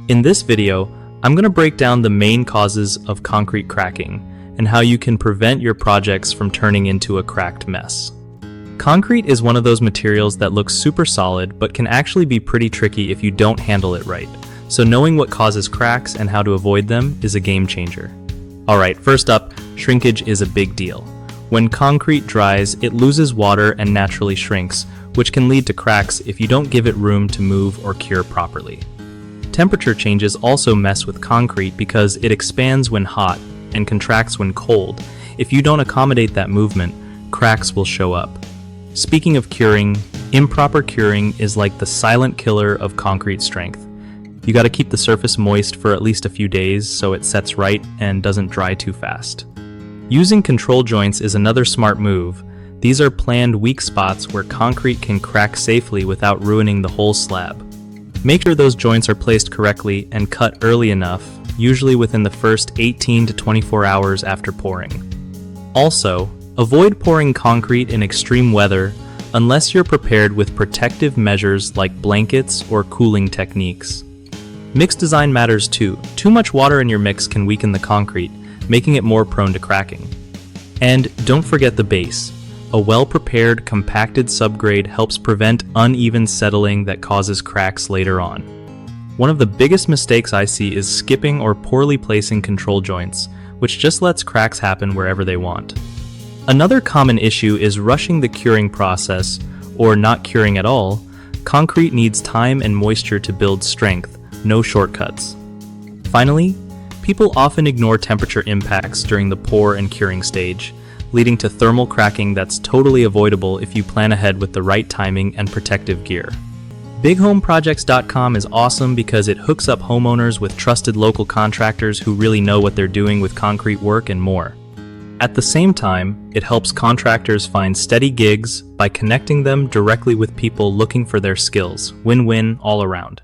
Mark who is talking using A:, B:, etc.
A: In this video, I'm going to break down the main causes of concrete cracking and how you can prevent your projects from turning into a cracked mess. Concrete is one of those materials that looks super solid but can actually be pretty tricky if you don't handle it right. So knowing what causes cracks and how to avoid them is a game changer. Alright, first up, shrinkage is a big deal. When concrete dries, it loses water and naturally shrinks, which can lead to cracks if you don't give it room to move or cure properly. Temperature changes also mess with concrete because it expands when hot and contracts when cold. If you don't accommodate that movement, cracks will show up. Speaking of curing, improper curing is like the silent killer of concrete strength. You gotta keep the surface moist for at least a few days so it sets right and doesn't dry too fast. Using control joints is another smart move. These are planned weak spots where concrete can crack safely without ruining the whole slab. Make sure those joints are placed correctly and cut early enough, usually within the first 18 to 24 hours after pouring. Also, avoid pouring concrete in extreme weather unless you're prepared with protective measures like blankets or cooling techniques. Mix design matters too. Too much water in your mix can weaken the concrete, making it more prone to cracking. And don't forget the base. A well-prepared, compacted subgrade helps prevent uneven settling that causes cracks later on. One of the biggest mistakes I see is skipping or poorly placing control joints, which just lets cracks happen wherever they want. Another common issue is rushing the curing process, or not curing at all. Concrete needs time and moisture to build strength, no shortcuts. Finally, people often ignore temperature impacts during the pour and curing stage, leading to thermal cracking that's totally avoidable if you plan ahead with the right timing and protective gear. BigHomeProjects.com is awesome because it hooks up homeowners with trusted local contractors who really know what they're doing with concrete work and more. At the same time, it helps contractors find steady gigs by connecting them directly with people looking for their skills. Win-win all around.